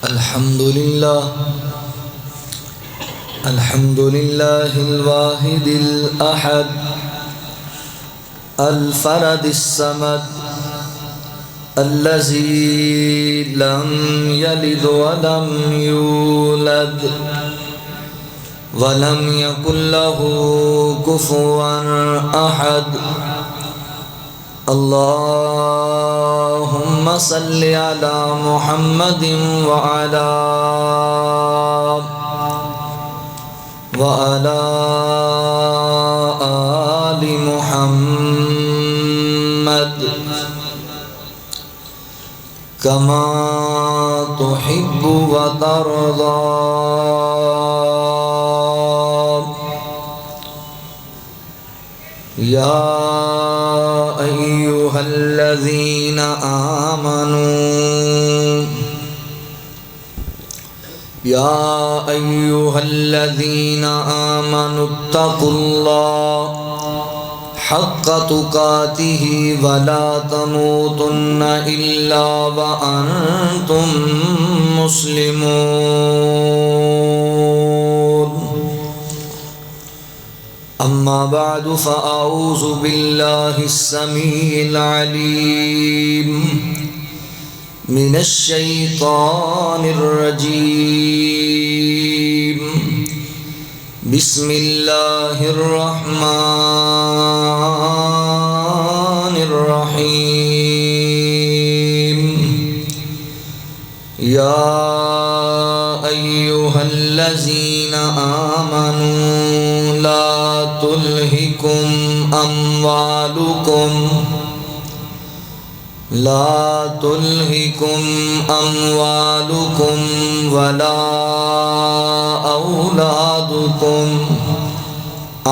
अल्हम्दुलिल्लाहिल वाहिदिल अहद अल फरदिस Samad अल्लज़ी lump यलिद वलम यूलद वलम यकुल लहू कुफुवन अहद। अल्लाहुम्मा सल्लि अला मुहम्मदिन व अला आलि मुहम्मद कमा तुहिब्बु व तर्दा। या अय्युहल्लज़ीना आमनू या अय्युहल्लज़ीना आमनुत्तकुल्लाह हक़्क़ तुक़ातिही वला तमूतुन्ना इल्ला व अंतुम मुस्लिमून। अम्मा बअदु फ़अऊज़ु बिल्लाहिस समीइल अलीम मिनश शैतानिर रजीम। बिस्मिल्लाहिर रहमानिर रहीम। या अय्युहल्लज़ीना आमनू ला तुल्हिकुम अम्वालुकुम वला औलादुकुम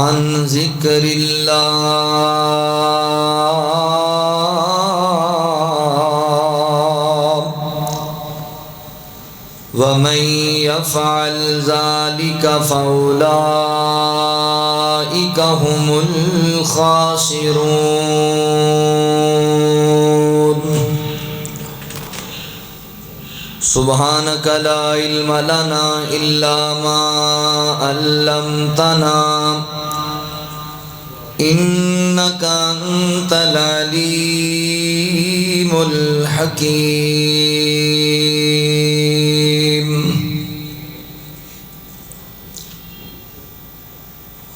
अन ज़िक्रिल्लाह वमन यफ़अल ज़ालिका फ़उलाइका हुमुल ख़ासिरून। सुब्हानक ला इल्म लना इल्ला मा अल्लमतना इन्नका अंतल अलीमुल हकीम।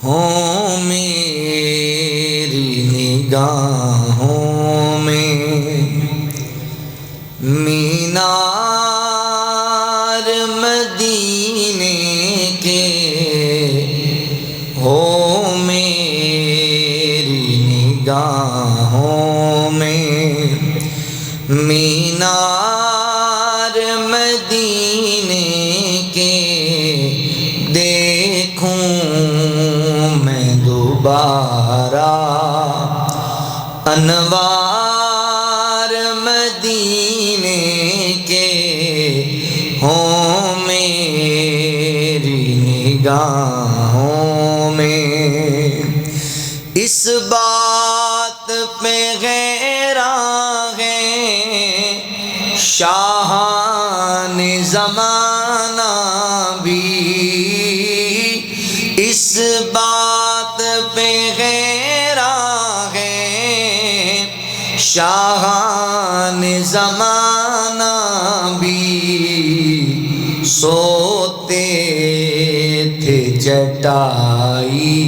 हो मेरी निगाहों में मीनार मदीने के, हो मेरी निगाहों में मीनार मदीने के, देखूं मैं दोबारा अनवार मदीने के, हो मेरी निगाहों में। इस बात पे गैरां है शाहान ज़माना भी, इस बात पे गैरां है शाहान ज़माना भी। सोते थे चटाई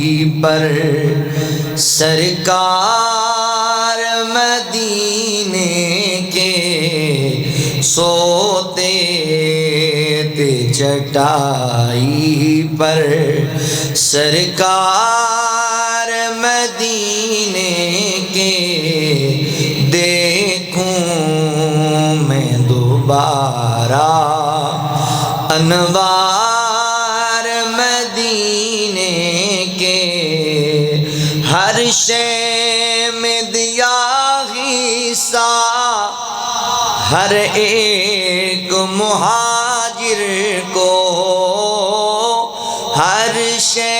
पर सरकार मदीने के, सोते थे चटाई पर सरकार मदीने के, देखूं मैं दोबारा अनवार मदीने के। हर शे में दिया हिस्सा हर एक मुहाजिर को, हर शे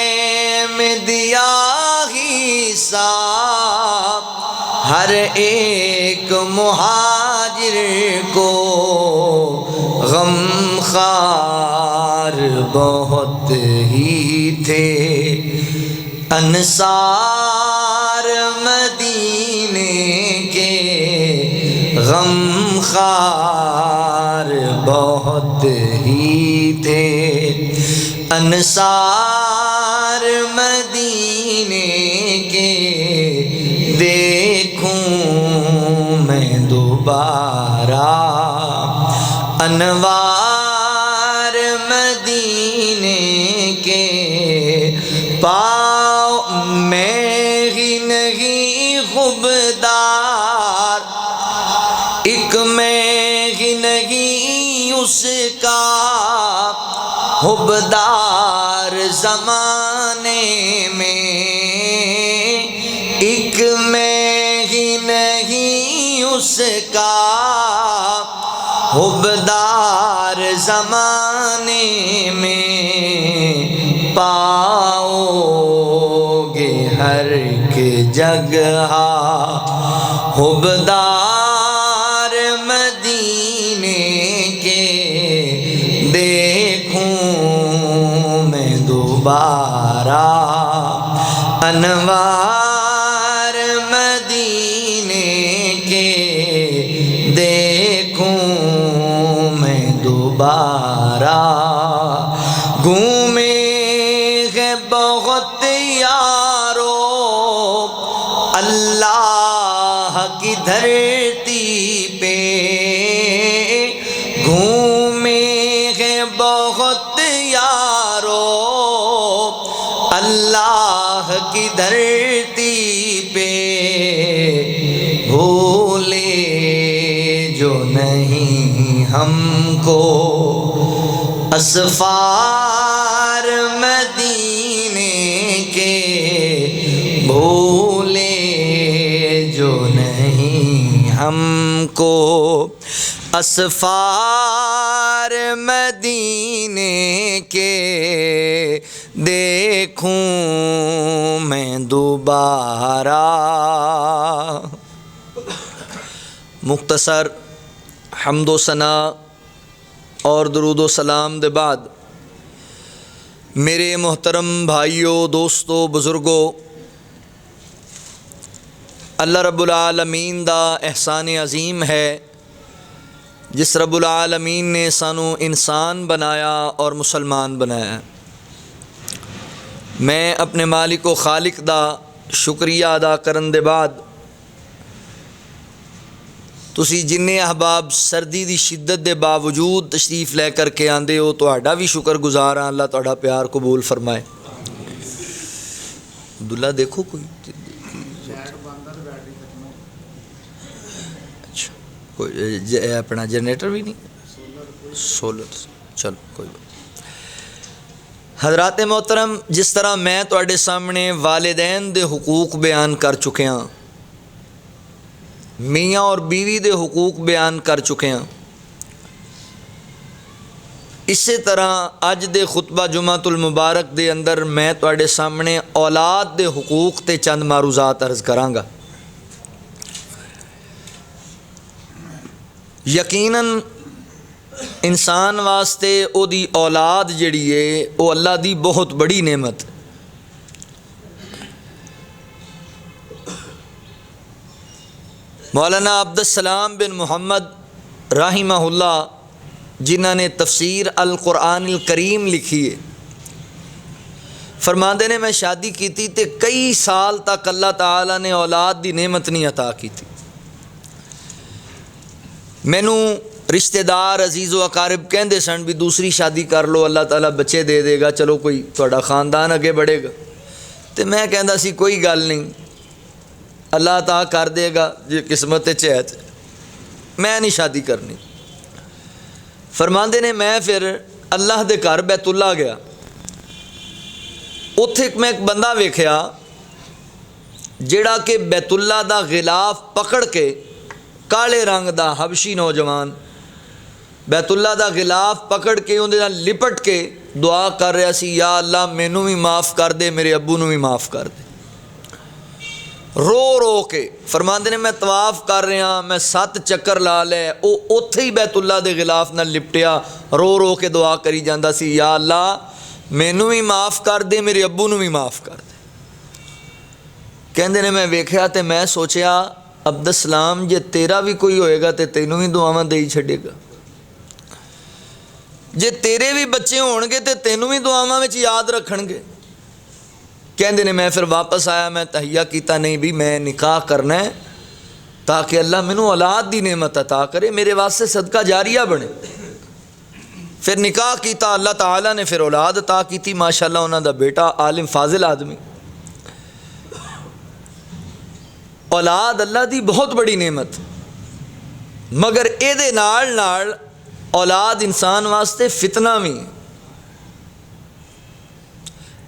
में दिया हिस्सा हर एक मुहाजिर को। गम बहुत ही थे, अंसार मदीने के गमखार बहुत ही थे, अंसार मदीने के देखूं मैं दोबारा अनवार मदीने के, पाओ मैं ही नहीं खुबदार, एक मैं ही नहीं उसका हुबदार ज़माने में, एक मैं ही नहीं उसका हुबदार ज़माने में, पाओगे हर के जगह हुबदार मदीने के, देखूं मैं दोबारा अनवार मदीने के, देखूं मैं दोबारा। घूमे हैं बहुत यारो अल्लाह की धरती पे, घूमे हैं बहुत यारो अल्लाह की धरती पे, भूले जो नहीं हमको असफार मदीने के, भूले जो नहीं हमको असफार मदीने के, देखूं मैं दोबारा। मुख्तसर हम्दो सना और दुरूदो सलाम दे बाद मेरे मोहतरम भाइयों, दोस्तों, बुज़ुर्गों, अल्लाह रब्बुल आलमीन दा एहसान अज़ीम है जिस रब्बुल आलमीन ने सानू इंसान बनाया और मुसलमान बनाया। मैं अपने मालिक व खालिक दा शुक्रिया अदा करन दे बाद तुसी जिन्ने अहबाब सर्दी दी शिद्दत दे बावजूद तशरीफ़ लै करके आंदे हो, तुहाडा भी शुक्रगुजार हाँ। अल्लाह तुहाडा प्यार कबूल फरमाए। अब्दुल्ला देखो कोई अच्छा, कोई अपना जनरेटर भी नहीं, सोलर, चलो कोई बात। हज़रात मोहतरम, जिस तरह मैं तुहाडे सामने वालिदैन दे हुकूक बयान कर चुके हाँ, मियाँ और बीवी दे हुकूक बयान कर चुके हैं, इसी तरह अज दे खुतबा जुमातुल मुबारक दे अंदर मैं तुहाडे सामने औलाद दे हुकूक ते चंद मारूजात अर्ज़ करांगा। यकीनन इंसान वास्ते ओदी औलाद जिहड़ी है वो अल्लाह दी बहुत बड़ी नेमत। मौलाना अब्दुस्सलाम बिन मुहम्मद राहिमहुल्लाह, जिन्हों ने तफसीर अल कुरान अल करीम लिखी है, फरमाते ने मैं शादी की थी तो कई साल तक अल्लाह ताला ने औलाद की नेमत नहीं अता की थी। मैनू रिश्तेदार अजीज़ो अकारिब कहते सन भी दूसरी शादी कर लो, अल्लाह ताला बच्चे दे देगा, चलो कोई थोड़ा ख़ानदान अगे बढ़ेगा। तो मैं कहता सी कोई गल नहीं, अल्लाह ता कर देगा जो किस्मत च है, मैं नहीं शादी करनी। फरमाते ने मैं फिर अल्लाह दे घर बैतुल्ला गया, उत्थे मैं एक बंदा वेख्या जिहड़ा कि बैतुल्ला दा गिलाफ पकड़ के, काले रंग दा हबशी नौजवान बैतुल्ला दा गिलाफ पकड़ के उहदे नाल लिपट के दुआ कर रहा सी, या अल्लाह मैनू भी माफ़ कर दे, मेरे अब्बू नू भी माफ़ कर दे। रो रो के फरमाते ने मैं तवाफ कर रहा, मैं 7 चक्कर ला लै, वो उत्थे ही बैतुल्ला दे गिलाफ नाल लिपटिया, रो रो के दुआ करी जांदा सी, या अल्लाह मैनू भी माफ़ कर दे, मेरे अब्बू नू भी माफ़ कर दे। कहते ने मैं वेख्या तो मैं सोचा अब्दुल सलाम जे तेरा भी कोई होएगा तो तैनू भी दुआवां दे ही छड़ेगा, जे तेरे भी बच्चे होणगे तो तैनू भी दुआवां विच याद रखणगे। कहते ने मैं फिर वापस आया, मैं तहिया किया नहीं भी मैं निकाह करना है ताकि अल्लाह मैनू औलाद की नेमत अता करे, मेरे वास्ते सदका जारिया बने। फिर निकाह किया, अल्लाह ताला ने फिर औलाद अता की, माशाअल्लाह उन्हां दा बेटा आलिम फाजिल आदमी। औलाद अल्लाह की बहुत बड़ी नेमत, मगर इहदे नाल नाल औलाद इंसान वास्ते फितना भी।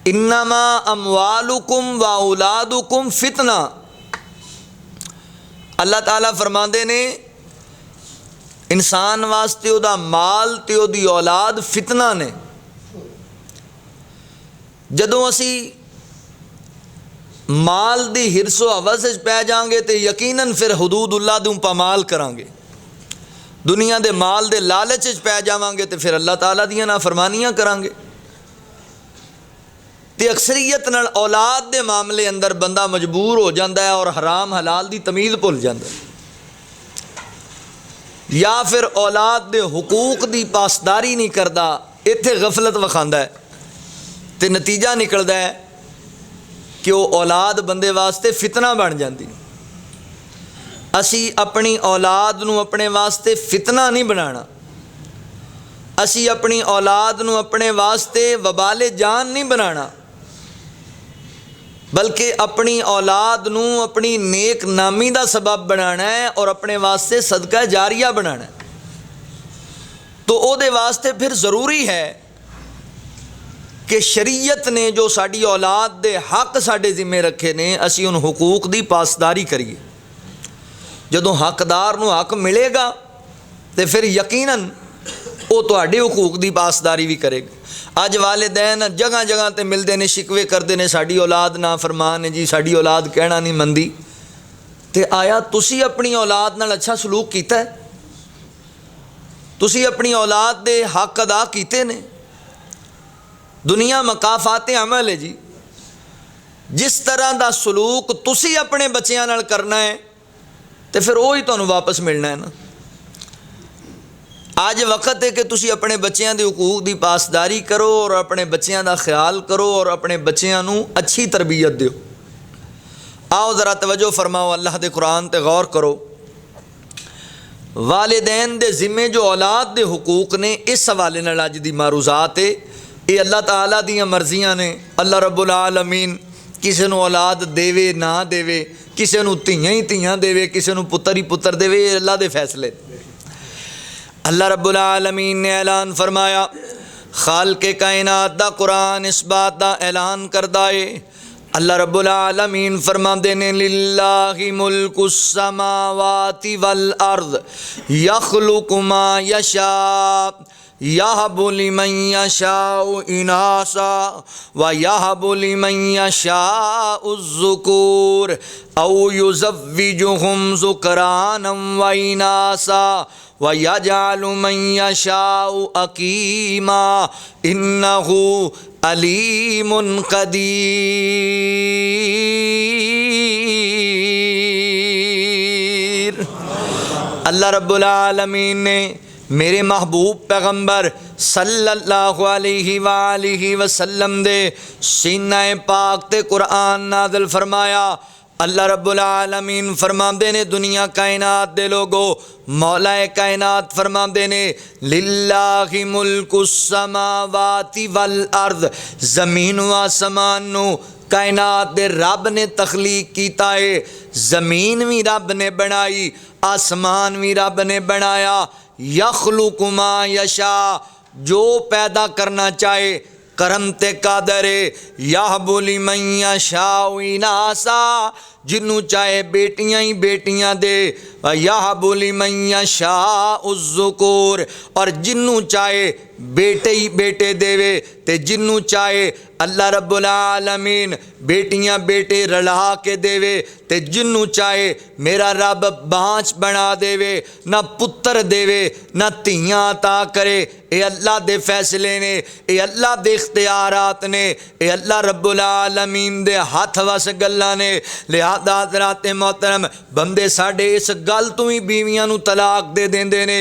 इन्नमा अमवालुकुम व औलादुकुम फितना, अल्लाह ताला फरमाते ने इंसान वास्ते उहदा माल ते उहदी औलाद फितना ने। जदों असी माल दी हिरसो हवस पै जाएंगे तो यकीनन फिर हुदूदुल्लाह दूं पामाल करांगे, दुनिया दे माल दे लालच पै जावांगे तो फिर अल्लाह ताला दियां नाफरमानियां करांगे। तो अक्सरीयत नाल औलाद दे मामले अंदर बंदा मजबूर हो जाता है और हराम हलाल दी तमीज़ भुल जाता है, या फिर औलाद दे हुकूक दी पासदारी नहीं करता, इत्थे गफलत विखांदा है, तो नतीजा निकलता है कि वो औलाद बंदे वास्ते फितना बन जाती। असी अपनी औलाद नूं अपने वास्ते फितना नहीं बनाना, असी अपनी औलाद नूं अपने वास्ते वबाले जान नहीं बनाना, बल्कि अपनी औलाद नूं अपनी नेक नामी का सबब बनाना है और अपने वास्ते सदका जारिया बनाना है। तो उहदे वास्ते फिर ज़रूरी है कि शरीयत ने जो साड़ी औलाद दे हक साडे जिम्मे रखे ने, असी उन हुकूक की पासदारी करिए। जदों हकदार नूं हक मिलेगा तो फिर यकीनन वो तुहाडे हुकूक की पासदारी भी करेगा। अज वालिदैन जगह जगह ते मिलते हैं, शिकवे करते हैं साड़ी औलाद ना फरमान है जी, साड़ी औलाद कहना नहीं मनदी। तो आया तुसी अपनी औलाद नाल अच्छा सलूक कीता है? तुसी अपनी औलाद दे हक अदा कीते ने? दुनिया मकाफाते अमल है जी, जिस तरह का सलूक तुसी अपने बच्चों नाल करना है तो फिर वो ही तुहानूं वापस मिलना है ना। आज वक्त है कि तुसी अपने बच्चों के हुकूक की पासदारी करो और अपने बच्चों का ख्याल करो और अपने बच्चों को अच्छी तरबियत दो। आओ ज़रा तवज्जो फरमाओ, अल्लाह के कुरान ते गौर करो। वालिदैन दे जिम्मे जो औलाद दे हुकूक ने, इस हवाले नाल अज दी मारूजात है, ये अल्लाह ताला दियां मर्जियां ने। अल्लाह रब्बुल आलमीन किसी नूं औलाद देवे ना देवे, किसी नूं धीयां ही धीयां देवे, किसी नूं पुत्तर ही पुत्तर देवे, ये अल्लाह दे फैसले। अल्लाह रब्बुल आलमीन ने ऐलान फरमाया, खालिक़े कायनात दा कुरान इस बात दा ऐलान करदा है। अल्लाह रब्बुल आलमीन फरमाते ने, लिल्लाहि मुल्कुस समावाति वल अर्द यख्लुकु मा यशा यहबु लिमन यशाउ इनासा व यहबु लिमन यशाउ ज़ुकूर औ युज़व्विजुहुम ज़ुकरानम व इनासा व यजअलु मन यशाउ अकीमा इन्नहु अलीमुन कदीर। अल्लाह रब्बुल आलमीन ने मेरे महबूब पैगंबर सल्लल्लाहु अलैहि वसल्लम दे सीने पाक ते कुरान नाज़िल फरमाया। अल्लाह रब्बुल आलमीन फरमाते ने, दुनिया कायनात दे लोगो, मौलाए कायनात फरमाते ने, लिल्लाहि मुल्कुस समावाति वल अर्द, ज़मीन व आसमान नू कायनात दे रब ने तखलीक कीता है। ज़मीन भी रब ने बनाई, आसमान भी रब ने बनाया। यख्लुकु मा यशा, जो पैदा करना चाहे करम ते कादर है। यहबु लिमन यशाउ इनासा, जिन्नू चाहे बेटियां ही बेटियां दे, यहबु लिमन यशाउ ज़ुकूर, और जिन्नू चाहे बेटे ही बेटे देवे, ते जिन्नू चाहे अल्लाह रब्बुल आलमीन बेटियां बेटे रला के देवे, ते जिन्नू चाहे मेरा रब बांझ बना देवे, ना पुत्र देवे ना धियां अता करे। ये अल्लाह दे फैसले ने, ये अल्लाह दे इख्तियारात ने, ये अल्लाह रब्बुल आलमीन दे हथ वस गल्लां ने। लिहाजा हज़रात मोहतरम बंदे साडे इस गल तो ही बीवियां नू तलाक दे देंदे ने।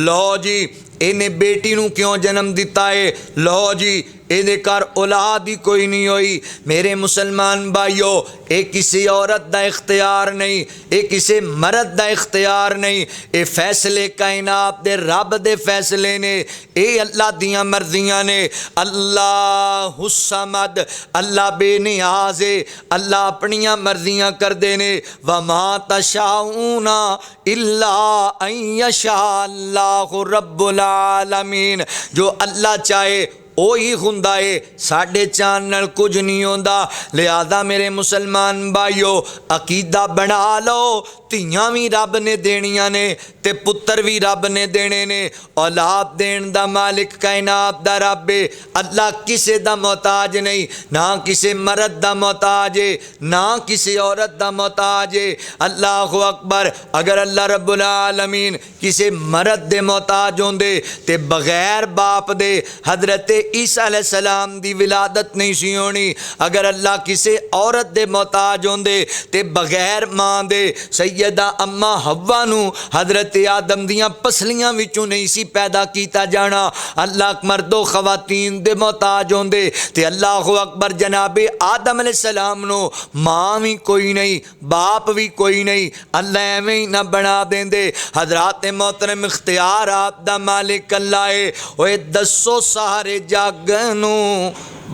लो जी इन्हें बेटी नू क्यों जन्म दिता है, लो जी इहदे घर औलाद ही कोई नहीं हुई। मेरे मुसलमान भाइयों, ये किसी औरत का इख्तियार नहीं, ये किसी मर्द का इख्तियार नहीं, ये फैसले कायनात दे रब दे फैसले ने, ये अल्लाह दियां मर्जियां ने। अल्लाह हुस्समद, अल्लाह बेनियाज है, अल्लाह अपनियां मर्जियां करदे ने। वमा तशाऊना इल्ला अन यशा अल्लाहु रब्बुल आलमीन, जो अल्लाह चाहे वही हुंदा है, साढ़े चान नाल कुछ नहीं होंदा। लिहाजा मेरे मुसलमान भाइयों अकीदा बना लो, धियां भी रब ने देनियां ने ते पुत्र भी रब ने देने ने। औलाद देन दा मालिक कायनात दा रब है। अल्लाह किसी दा मोहताज नहीं, ना किसी मर्द दा मोहताज है, ना किसी औरत दा मोहताज है। अल्लाह अकबर। अगर अल्लाह रब्बुल आलमीन किसी मर्द दे मोहताज होंदे ते बगैर बाप दे हजरत ईसा अलैहिस्सलाम दी विलादत नहीं सी होनी। अगर अल्लाह किसी औरत दे मोहताज होंदे ते बगैर मां दे सैयदा अम्मा हव्वा नू हजरत आदम दियां पसलियां विचों नहीं सी पैदा किया जाना। अल्लाह मर्दो खवातीन दे मोहताज होंदे ते अल्लाह अकबर जनाबे आदम अलैहिस्सलाम नो मां भी कोई नहीं, बाप भी कोई नहीं, अल्लाह एवें ही ना बना देंदे। हजरात मोहतरम इख्तियार आप दा मालिक अल्लाह है। ओए दसो सारे जग नू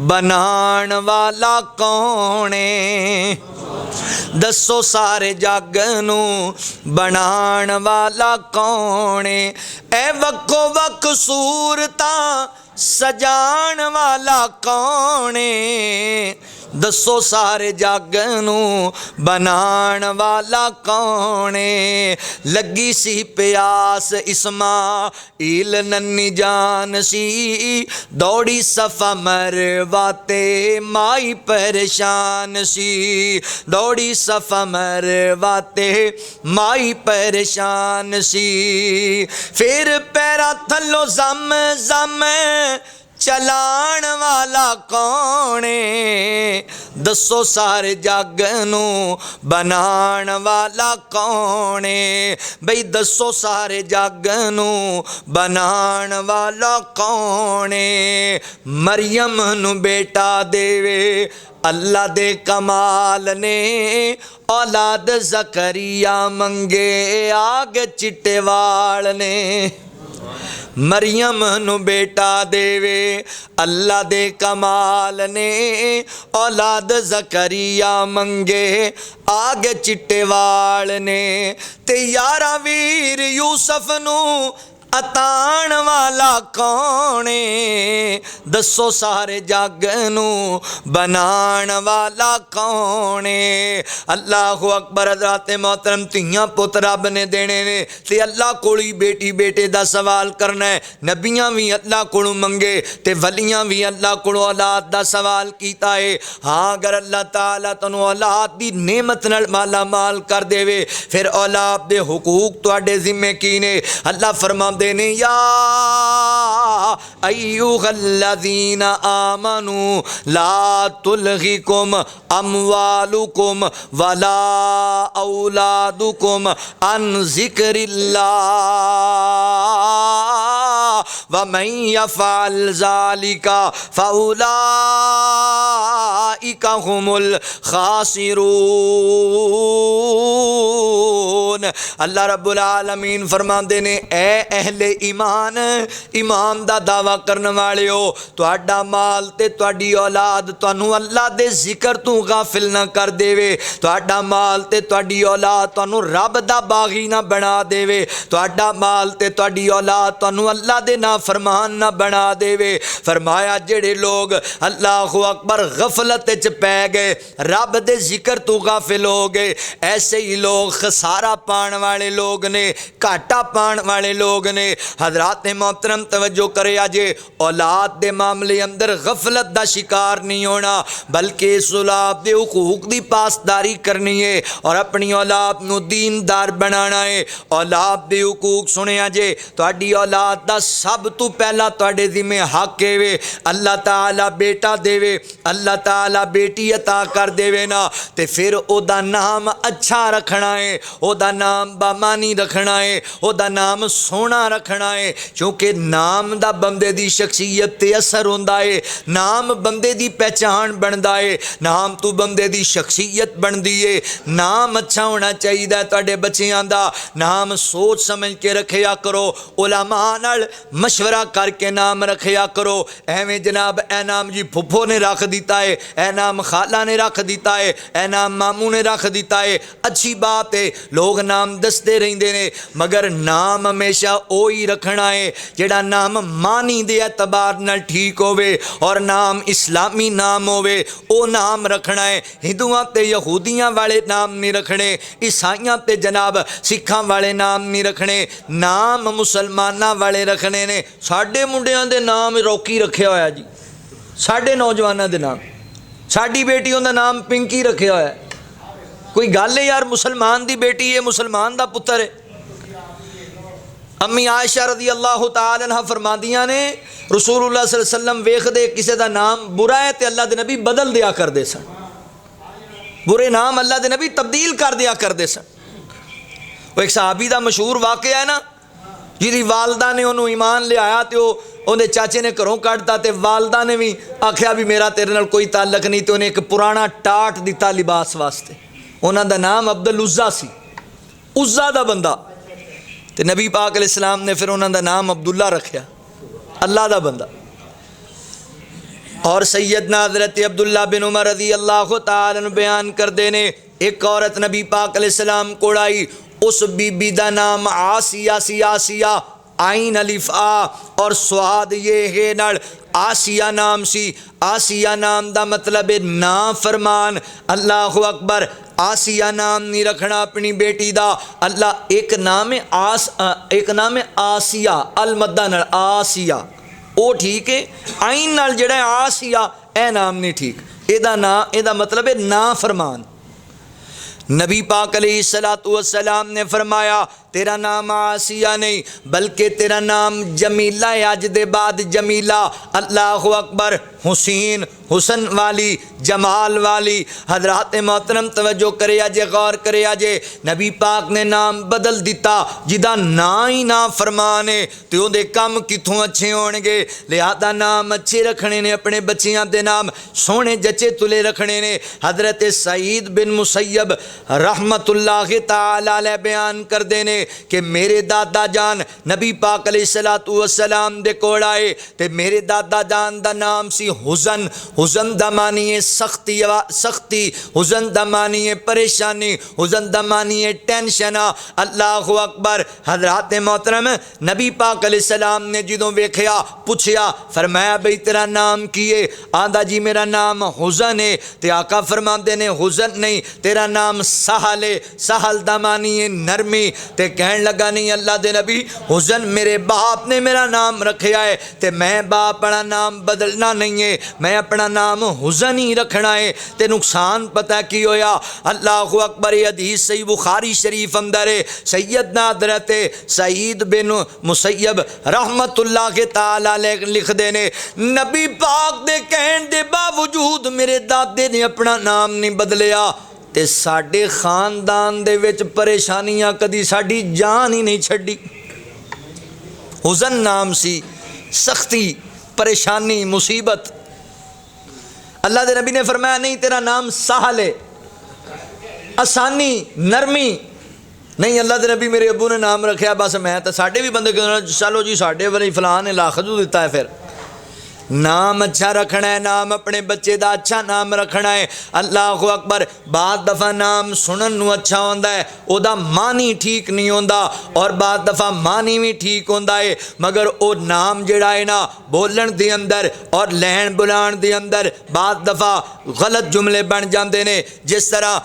बनाण वाला कौन है, दसो सारे जग नू बनाण वाला कौन है। ए वक्को वक सूरतां सजाण वाला कौन है, दसो सारे जग नू बनाण वाला कौन है। लगी सी प्यास इस्माइल नन्नी जान सी, दौड़ी सफा मरवाते माई परेशान सी, दौड़ी सफा मरवाते माई परेशान सी। फिर पैरा थलो जम जम चलाण वाला कौन है, दसो सारे जग नू बनाण वाला कौन है। बई दसो सारे जग नू बनाण वाला कौन है। मरियम नू बेटा देवे अल्लाह दे कमाल ने, औलाद ज़करिया मंगे आग चिट्टे वाल ने। मरियम नू बेटा देवे अल्लाह दे कमाल ने, औलाद ज़करिया मंगे आगे चिट्टे वाल ने। ते यारा वीर यूसुफ नू अताण वाला कौन है, दसो सारे जग नू बनाण वाला कौन है। अल्लाह अकबर। हज़रात मोहतरम धियां पुत रब ने देने ने ते अल्लाह कोल ही बेटी बेटे दा सवाल करना है। नबियां भी अल्लाह कोलों मंगे ते वलियां भी अल्लाह कोलों औलाद दा सवाल कीता है। हाँ अगर अल्लाह ताला तैनूं औलाद दी नेमत नाल माला माल कर देवे फिर औलाद दे हुकूक तुहाडे जिम्मे की ने। अल्लाह फरमांदे ने या अय्युहल्लज़ीना आमनू ला तुल्हिकुम अमवालुकुम वला औलादुकुम अन ज़िक्रिल्लाह वमन यफ़अल ज़ालिका फ़उलाइका हुमुल खासिरून। अल्लाह रब्बुल आलमीन फरमाते ने ए अहले ईमान, ईमान दा दावा करने वाले हो, तुहाडा माल ते तुहाडी औलाद तुहानू अल्लाह दे जिक्र तू गाफिल ना कर देवे, तुहाडा माल ते तुहाडी औलाद तुहानू रब दा बागी ना बना देवे, तुहाडा माल ते तुहाडी औलाद तुहानू अल्लाह दे ना फरमान ना बना देवे। फरमाया जेड़े लोग अल्लाह अकबर गफलत गफलत च पै गए, रब दे जिक्र तो गाफिल हो गए। ऐसे ही लोग खसारा पाण वाले लोग ने, घाटा पाण वाले लोग ने। हजरात मोहतरम तवज्जो करे, अजे औलाद दे मामले अंदर गफलत दा शिकार नहीं होना, बल्कि इस औलाद दे हुकूक दी पासदारी करनी है और अपनी औलाद नू दीनदार बनाना है। औलाद दे हुकूक सुने जे, तुहाडी औलाद दा सब तो पहला तुहाडे जिम्मे हक है वे, अल्लाह ताला बेटा देवे, अल्लाह ताला बेटी अता कर देवे ना, ते फिर ओदा नाम अच्छा रखना है, ओदा नाम बामानी रखना है, ओदा नाम सोना रखना है। क्योंकि नाम दा बंदे दी शख्सियत ते असर होंदा है, नाम बंदे दी पहचान बनता है, नाम तो बंदे दी शख्सियत बनती है। नाम अच्छा होना चाहिए तुहाडे बच्चियां दा, नाम सोच समझ के रखिया करो, उलमा नाल मशवरा करके नाम रखिया करो। एवें जनाब ए नाम जी फुफो ने रख दिता है, ए नाम खाला ने रख दिता है, ए नाम मामू ने रख दिता है, अच्छी बात है, लोग नाम दसते रहंदे ने, मगर नाम हमेशा वही रखना है जिहड़ा नाम मानी दे एतबार नाल ठीक होवे और नाम इस्लामी नाम होवे, वो नाम रखना है। हिंदुआं ते यहूदियां वाले नाम नहीं रखने, ईसाइयां ते जनाब सिखां वाले नाम नहीं रखने, नाम मुसलमानां वाले रखने ने। साडे मुंडियां दे नाम रॉकी रखिया होया जी, साडे नौजवानों के नाम, साडी बेटियों का नाम पिंकी रखिया होया। कोई गल है यार, मुसलमान दी बेटी है, मुसलमान दा पुत्र है। अम्मी आयशा रदी अल्लाह तआला अन्हा फरमादियां ने, रसूलुल्लाह सल्लल्लाहु अलैहि वसल्लम वेखदे किसी का नाम बुरा है तो अल्लाह के नबी बदल दिया करते सन, बुरे नाम अल्लाह के नबी तब्दील कर दिया करते सन। वो एक सहाबी का मशहूर वाकया है ना, जिहदी वालदा ने उन्होंने ईमान लियाया तो उन्हें चाचे ने घरों कढ़ता, तो वालदा ने भी आख्या भी मेरा तेरे नाल कोई ताल्लक नहीं, तो उन्हें एक पुराना टाट दिता लिबास वास्ते। उन्हों का नाम अब्दुल उज़्ज़ा सी, उज़्ज़ा का बंदा, तो नबी पाक अलैहिस्सलाम ने फिर उन्हों का नाम अब्दुल्ला रखा, अल्लाह का बंदा। और सैयदना हज़रत अब्दुल्ला बिन उमर रज़ी अल्लाह तआला अन्हु बयान करते ने, एक औरत नबी पाक अलैहिस्सलाम कोल आई, उस बीबी का नाम आसिया सी, आसिया आइन अलिफ आ और स्वाद ये है नल, आसिया नाम सी। आसिया नाम दा मतलब है ना फरमान। अल्लाह अकबर, आसिया नाम नहीं रखना अपनी बेटी दा। अल्लाह एक नाम है एक नाम है आसिया, अल मद्दा नल आसिया, वो ठीक है। आइन नाल जेड़ा आसिया ए नाम नहीं ठीक, एदा ना, एदा मतलब है ना फरमान। नबी पाक अलैहिस्सलातु वस्सलाम ने फरमाया, तेरा नाम आसिया नहीं बल्कि तेरा नाम जमीला है, अज दे बाद जमीला। अल्लाह अकबर, हुसैन, हुसन वाली, जमाल वाली। हजरात मोहतरम तवज्जो करे जे, गौर करे जे, नबी पाक ने नाम बदल दिता जिदा ना ही ना फरमान है, तो उहदे कम कित्थों अच्छे होणगे। लिहाजा नाम अच्छे रखने ने, अपने बच्चियां दे नाम सोहने जचे तुले रखने ने। हजरत सईद बिन मुसैयब रहमतुल्लाह तआला अलैह बयान करते ने कि मेरे दादा जान नबी पाक अलैहिस्सलातु वस्सलाम दे कोल आए, ते मेरे दादा जान दा नाम सी हुज़न। हुज़न दा मानी है सख्ती, सख्ती। हुज़न दा मानी है परेशानी, हुज़न दा मानी है टेंशन। अल्लाह अकबर। हज़रात मोहतरम, नबी पाक अलैहिस्सलाम ने जदों वेख्या पुछया, फरमाया बई तेरा नाम की है? आंदा जी मेरा नाम हुज़न है। ते आका फरमाते ने हुज़न नहीं, तेरा नाम सहल है। सहल दा मानी है नरमी। ते कहन लगा नहीं अल्लाह दे नबी, हुज़न मेरे बाप ने मेरा नाम रखा है, ते मैं बाप वाला नाम बदलना नहीं है, मैं अपना नाम हुज़न ही रखना है। ते नुकसान पता की होया? अल्लाह अकबर। हदीस सही बुखारी शरीफ अंदर है। सैयदना हज़रत सईद बिन मुसैयब रहमतुल्लाह तआला अलैह लिखते ने, नबी पाक दे कहन दे बावजूद मेरे दादे ने अपना नाम नहीं बदलिया, ते साडे खानदान दे विच परेशानियां कदी साडी जान ही नहीं छड्डी। हुज़न नाम सी, सख्ती, परेशानी, मुसीबत। अल्लाह के नबी ने फरमाया नहीं, तेरा नाम सहल है, आसानी, नरमी नहीं। अल्लाह के नबी मेरे अबू ने नाम रखा, बस मैं तो साढ़े भी बंदे चलो जी साढ़े वाले फलां ने लाखजू दिता है। फिर नाम अच्छा रखना है, नाम अपने बच्चे का अच्छा नाम रखना है। अल्लाह अकबर। बाद दफ़ा नाम सुनन नूं अच्छा होंदा है, उहदा मानी ठीक नहीं होंदा, और बाद दफ़ा मानी भी ठीक होंदा है, मगर वो नाम जिहड़ा है ना बोलन दे अंदर और लैन बुलाण दे अंदर बाद दफ़ा गलत जुमले बन जाते हैं। जिस तरह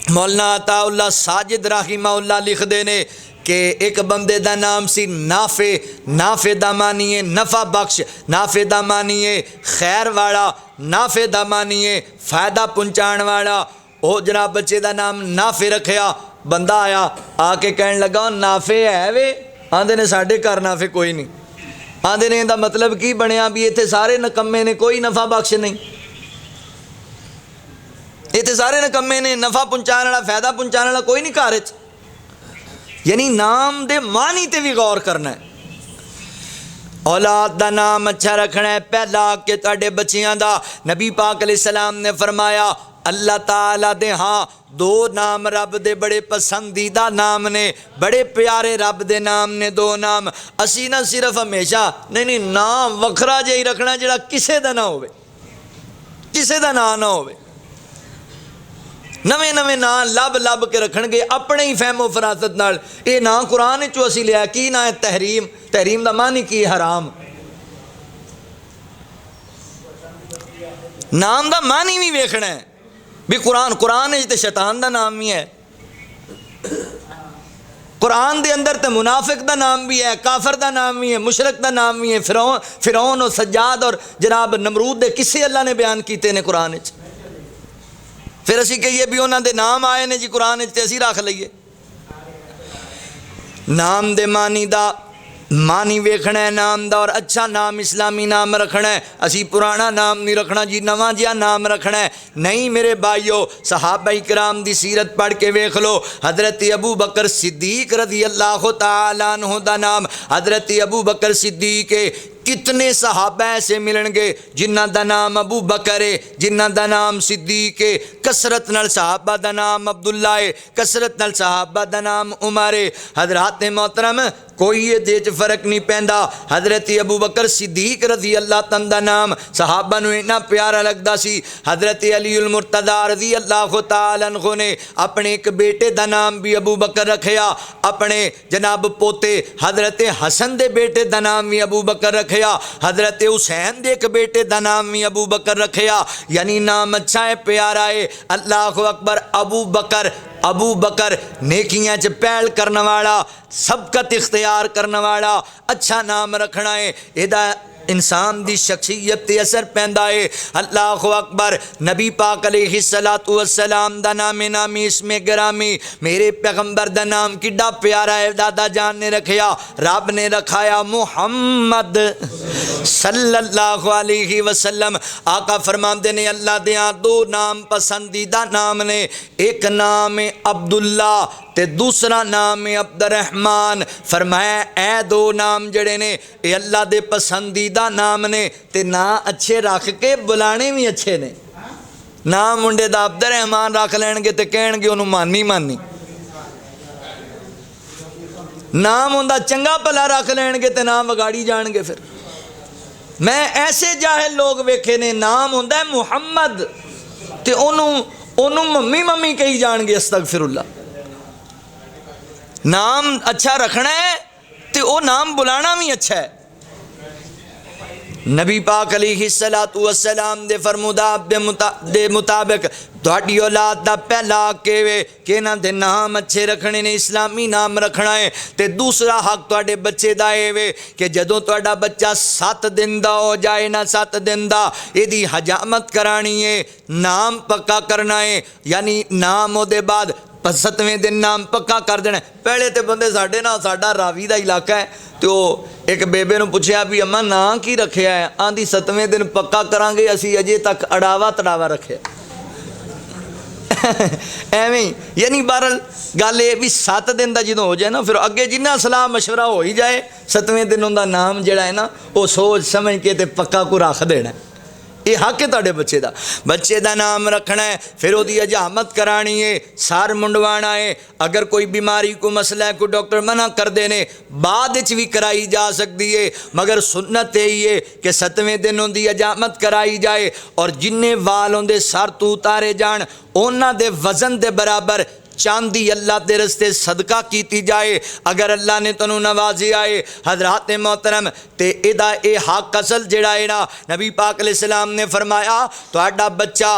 मौलाना अताउल्लाह साजिद राहिमाहुल्लाह लिखते हैं कि एक बंदे का नाम सी नाफे। नाफे दा मानीए नफ़ा बख्श, नाफे दा मानीए खैर वाला, नाफे दा मानीए फ़ायदा पहुँचाण वाला। वो जनाब बच्चे का नाम नाफे रखिया। बंदा आया आके कहन लगा नाफे है वे? आंदे ने साढ़े घर नाफे कोई नहीं। आंदे ने इहदा मतलब की बनया भी इत्थे सारे नकम्मे ने, कोई नफ़ा बख्श नहीं। इत्थे सारे नकम्मे ने, नफ़ा पहुँचाने वाला फ़ायदा पहुँचाने वाला कोई नहीं घर च। यानी नाम दे मानी ते भी गौर करना है। औलाद दा नाम अच्छा रखना है। पहला कि तुहाडे बच्चियां दा नबी पाक अलैहिस्सलाम ने फरमाया अल्लाह ताला दे हाँ दो नाम रब दे बड़े पसंदीदा नाम ने, बड़े प्यारे रब दे नाम ने दो नाम। असी ना सिर्फ हमेशा नहीं नाम वखरा जिहा ही रखना जिहड़ा किसे दा ना होवे, किसे दा नाम ना होवे। नवे नवे ना लभ लभ के रखणगे अपने ही फहमो फरासत नाल। ये ना कुरान चो असी लिया की ना है तहरीम। तहरीम दा मानी की हराम। नाम दा मानी भी वेखना है भी कुरान ते शैतान दा नाम भी है, कुरान दे अंदर तो मुनाफिक दा नाम भी है, काफर दा नाम भी है, मुशरक दा नाम भी है। फिरौन और सज्जाद और जनाब नमरूद दे किस्से अल्लाह ने बयान किए ने कुरान च। फिर असी कहिए भी उन्होंने दे नाम आए ने जी कुरान च, असी रख लीए। नाम दे मानी दा मानी वेखना है नाम दा, और अच्छा नाम इस्लामी नाम रखना है। असी पुराना नाम नहीं रखना जी, नवा जिहा नाम रखना है। नहीं मेरे भाइयों, सहाबा इकराम दी सीरत पढ़ के वेख लो। हज़रत अबू बकर सिद्दीक रज़ी अल्लाह तआला अन्हु दा नाम, हज़रत अबू बकर सिद्दीक कितने सहाबा ऐसे मिलणगे जिन्हां दा नाम अबू बकर है, जिन्हां दा नाम सिद्दीक है। कसरत नाल सहाबा दा नाम अब्दुल्ला है, कसरत नाल सहाबा दा नाम उमर है। हज़रात मोहतरम कोई ये फर्क नहीं पैंदा। हज़रत अबू बकर सिद्दीक रज़ी अल्लाह तआला दा नाम सहाबा नूं इन्ना प्यारा लगदा सी। हज़रत अली उल मुर्तज़ा रज़ी अल्लाह तआला अन्हु ने अपने एक बेटे दा नाम भी अबू बकर रखिया। अपने जनाब पोते हज़रत हसन दे बेटे दा नाम भी अबू बकर रखिया। हज़रत हुसैन दे एक बेटे दा नाम भी अबू बकर रखिया। यानी नाम अच्छा है, प्यारा है। अल्लाह अकबर। अबू बकर नेकियां च पहल करने वाला, सबकत इख्तियार करने वाला, अच्छा नाम रखना है। इहदा इंसान दी शख्सियत ते असर पैंदा है। अल्लाह अकबर। नबी पाक अलैहिस्सलातु वस्सलाम दा नाम नामी इसमें गिरामी, मेरे पैगंबर दा नाम किड्डा प्यारा है। दादा जान ने रखिया, रब ने रखाया मुहम्मद सल्लल्लाहु अलैहि वसल्लम। आका फरमाते ने अल्लाह दे दो नाम पसंदीदा नाम ने, एक नाम है अब्दुल्ला ते दूसरा नाम है अब्दुर्रहमान। फरमाया ए दो नाम जड़े ने ये अल्लाह दे पसंदीदा नाम ने, ते ना अच्छे रख के बुलाने भी अच्छे ने। नाम मुंडे दा अब्दुर्रहमान रख लैणगे ते कहणगे उन्होंने मानी मानी। नाम उनका चंगा भला रख लैणगे ते नाम वगाड़ी जाणगे। फिर मैं ऐसे जाहिल लोग वेखे ने, नाम होंदा है मुहम्मद ते ओनू मम्मी मम्मी कही जाणगे। अस्तगफिरुल्लाह। नाम अच्छा रखना है तो वो नाम बुलाना भी अच्छा है। नबी पाक अलैहिस्सलातु वस्सलाम दे फरमुदाब दे मुताबिक तुहाडी औलाद दा पहला हक है कि इन्हां दे नाम अच्छे रखने ने, इस्लामी नाम रखना है। तो दूसरा हक तुहाडे बच्चे दा है कि जदों तुहाडा बच्चा 7 दिन दा हो जाए ना, 7 दिन दा इहदी हजामत करानी है, नाम पक्का करना है। यानी नाम ओदे बाद 7वें दिन नाम पक्का कर देना। पहले तो बंदे साढ़े ना, साडा रावी का इलाका है, तो एक बेबे ने पूछा भी अम्मा ना की रखिया है? आंधी 7वें दिन पक्का करांगे, असी अजे तक अड़ावा तड़ावा रखे। एवं यानी बहरल गल ये भी 7 दिन का जो हो जाए ना, फिर अगे जिन्ना सलाह मशवरा हो ही जाए, 7वें दिन उनका नाम जोड़ा है ना वो सोच समझ के ते पक्का को रख देना। ये हक है तुहाडे बच्चे दा। बच्चे दा नाम रखना है, फिर ओदी हजामत करानी है, सर मुंडवाना है। अगर कोई बीमारी को मसला है, कोई डॉक्टर मना करते हैं, बाद विच भी कराई जा सकती है, मगर सुन्नत यही है कि 7वें दिन उनकी हजामत कराई जाए और जिन्ने वाल उनके सर तो उतारे जान उन्हां दे वजन दे बराबर चांदी अल्लाह के रस्ते सदका की जाए। अगर अल्लाह ने तैनू नवाजिया है हजरात मोहतरम, तो इहदा ये हक असल जिहड़ा है ना, नबी पाक अलैहिस्सलाम ने फरमाया तुहाडा बच्चा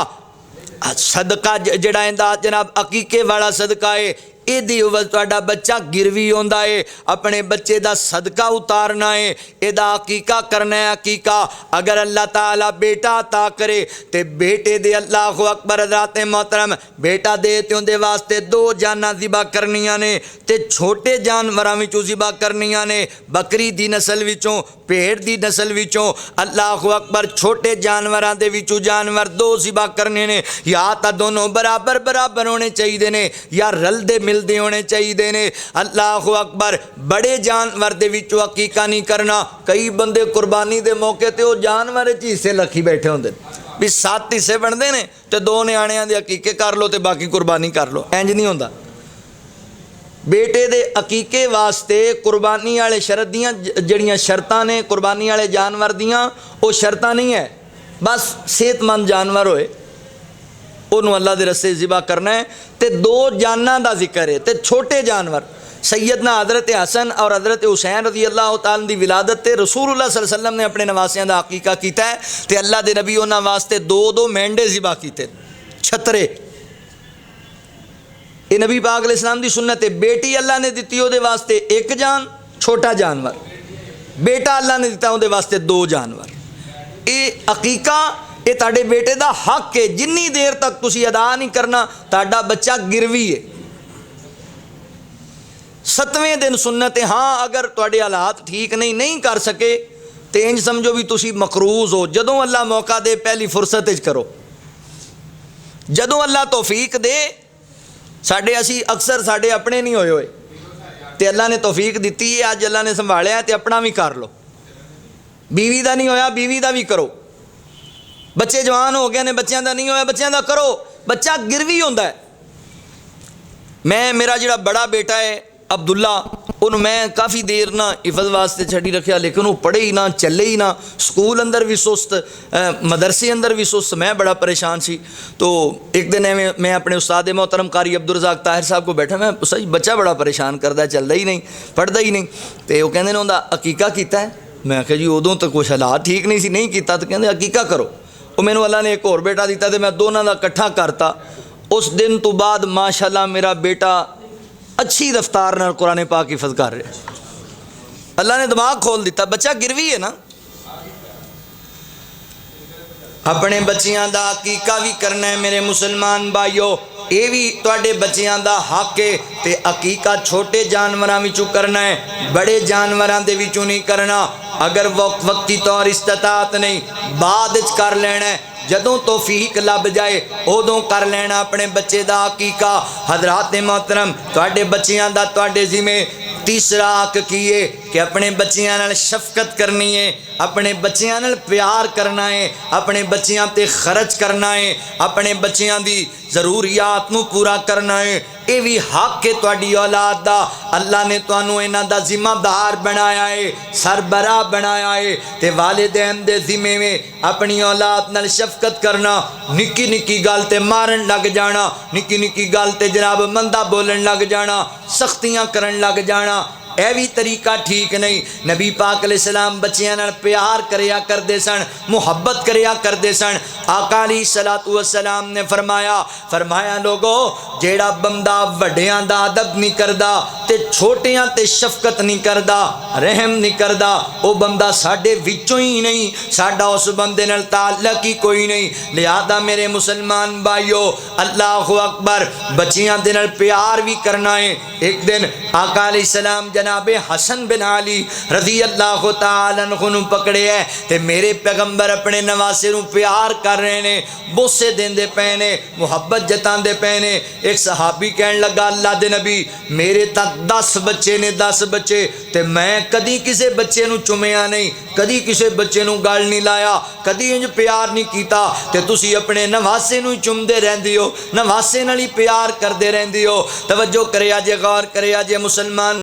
सदका जिहड़ा इहदा जनाब अकीके वाला सदका है, इहदी उवज तुहाडा बच्चा गिरवी आउंदा है, अपने बच्चे दा सदका उतारना है, इहदा अकीका करना है। अकीका अगर अल्लाह ताला बेटा अता करे तो बेटे दे अल्लाह अकबर हज़रात मोहतरम बेटा दे ते उहदे वास्ते 2 जाना ज़िबा करनियां ने ते छोटे जानवरां विचों ज़िबा करनियां ने, बकरी दी नस्ल विचों, भेड़ दी नस्ल विचों। अल्लाह अकबर छोटे जानवरां दे विचों जानवर 2 ज़िबा करने ने, या तां दोनों बराबर बराबर होने चाहिए ने या रलदे मिलते होने चाहिए ने। अल्लाह अकबर बड़े जानवर दे विचों अकीका नहीं करना। कई बंदे कुर्बानी दे मौके ते वो जानवर हिस्से रखी बैठे होंदे भी 7 हिस्से बनते हैं तो 2 न्याणियां दे अकीके कर लो तो बाकी कुर्बानी कर लो, इंज नहीं होंदा। बेटे दे अकीके वास्ते कुर्बानी वाले शरत दियां जड़ियां शर्तां ने कुर्बानी वाले जानवर दियां, वो शर्तां नहीं है, बस सेहतमंद जानवर होए उन्होंने अल्लाह के रस्ते ज़िबा करना है। तो 2 जाना का जिक्र है। तो छोटे जानवर सैयदना हज़रत हसन और हज़रत हुसैन रज़ी अल्लाह तआला दी विलादत ते रसूलुल्लाह सल्लल्लाहु अलैहि वसल्लम ने अपने नवासियां का अकीका किया है। तो अल्लाह के नबी उन्होंने वास्ते 2 मेंढे ज़िबा किए, छतरे। ये नबी पाक अलैहिस्सलाम दी सुन्नत है। बेटी अल्लाह ने दी उहदे वास्ते 1 जान छोटा जानवर, बेटा अल्लाह ने दिता उहदे वास्ते 2 जानवर। ये अकीका ये ताड़े बेटे का हक है। जिन्नी देर तक तुसी अदा नहीं करना ताड़ा बच्चा गिरवी है। 7वें दिन सुन्नत है। हाँ अगर तुहाडे हालात ठीक नहीं कर सके तो इंज समझो भी तुसी मकरूज हो। जदों अल्लाह मौका दे पहली फुरसत च करो, जदों अल्लाह तौफीक दे। साडे असी अक्सर साडे अपने नहीं होए होए तो अल्लाह ने तौफीक दी है, अज अल्लाह ने संभालिया तो अपना भी कर लो। बीवी का नहीं होया बीवी का भी करो। बच्चे जवान हो गए ने बच्चों का नहीं होया बच्चों का करो। बच्चा गिरवी होंदा है। मैं मेरा जिहड़ा बड़ा बेटा है अब्दुल्ला, उन्होंने मैं काफ़ी देर ना हिफज वास्ते छड़ी रखा, लेकिन वो पढ़े ही ना, चले ही ना। स्कूल अंदर भी सुस्त, मदरसे अंदर भी सुस्त। मैं बड़ा परेशान सी। तो एक दिन मैं अपने उस्ताद मोहतरम कारी अब्दुल रज़ाक ताहिर साहब को बैठा, मैं सही बच्चा बड़ा परेशान करता, चलता ही नहीं, पढ़ता ही नहीं। तो वो कहते उनका अकीका किया है। मैं आख्या जी उदों तो कुछ हालात ठीक नहीं सी, नहीं किया। तो कहते अकीका करो। वो मैनू अल्लाह ने एक होर बेटा दिता तो मैं दोनों का कट्ठा करता। उस दिन तो बाद माशाअल्लाह मेरा बेटा अच्छी रफ्तार नाल कुरान पाक हिफज कर रहा। अल्लाह ने दिमाग खोल दिता। बच्चा गिरवी है ना। अपने बच्चियां दा अकीका भी करना है मेरे मुसलमान भाइयों, ये भी तुहाडे बच्चियां दा हक है। ते अकीका छोटे जानवरां विचों करना है, बड़े जानवरां दे विचों नहीं करना। अगर वक्ती तौर इस्तात नहीं बाद च कर लेना है, जदों तौफीक लभ जाए उदों कर लेना अपने बच्चे दा अकीका। हज़रात मोहतरम तुहाडे बच्चियां दा तुहाडे जिम्मे तीसरा हक की है कि अपने बच्चियां नाल शफकत करनी है, अपने बच्चियां नाल प्यार करना है, अपने बच्चियां ते खर्च करना है, अपने बच्चियां दी ज़रूरियात नूं पूरा करना है। ये भी हक है तुहाडी औलाद दा। अल्लाह ने तुहानूं इन्हां दा जिम्मेदार बनाया है, सरबराह बनाया है। ते वालिदैन दे जिम्मे में अपनी औलाद नाल शफकत करना, निक्की निक्की गल ते मारन लग जाना, निक्की निक्की गल ते जनाब मंदा बोलन लग जाना, सख्तियां करन लग जाना, यह भी तरीका ठीक नहीं। नबी पाक अलैहिस्सलाम बच्चियां नाल प्यार करया करदे सन, मुहब्बत करया करदे सन। आका अलैहिस्सलातु वस्सलाम ने फरमाया लोगो जेड़ा बंदा वड्डियां दा अदब नहीं करदा ते छोटियां ते शफकत नहीं करदा, रहम नहीं करदा, वो बंदा साडे विचों ही नहीं, साडा उस बंदे नाल ताल्लुक ही कोई नहीं। लिहाजा मेरे मुसलमान भाइयों अल्लाहु अकबर, बच्चियां दे नाल प्यार भी करना है। एक दिन आका अलैहिस्सलाम जनाबे हसन बिन अली रजी अल्लाह तआला अन्हु नूं पकड़े है ते मेरे पैगंबर अपने नवासे नूं प्यार कर रहे ने, बोसे देंदे पे ने, मुहब्बत जतांदे पे ने। एक सहाबी कहन लगा अल्लाह दे नबी मेरे तां 10 बच्चे ने, 10 बच्चे ते मैं कदी किसी बच्चे नूं चुमिया नहीं, कदी किसी बच्चे नूं गल नहीं लाया, कदी इंज प्यार नहीं कीता ते तुसी अपने नवासे नूं चुमदे रहंदे हो, नवासे नाल ही प्यार करदे रहंदे हो। तवज्जो करे जे, गौर करे जे मुसलमान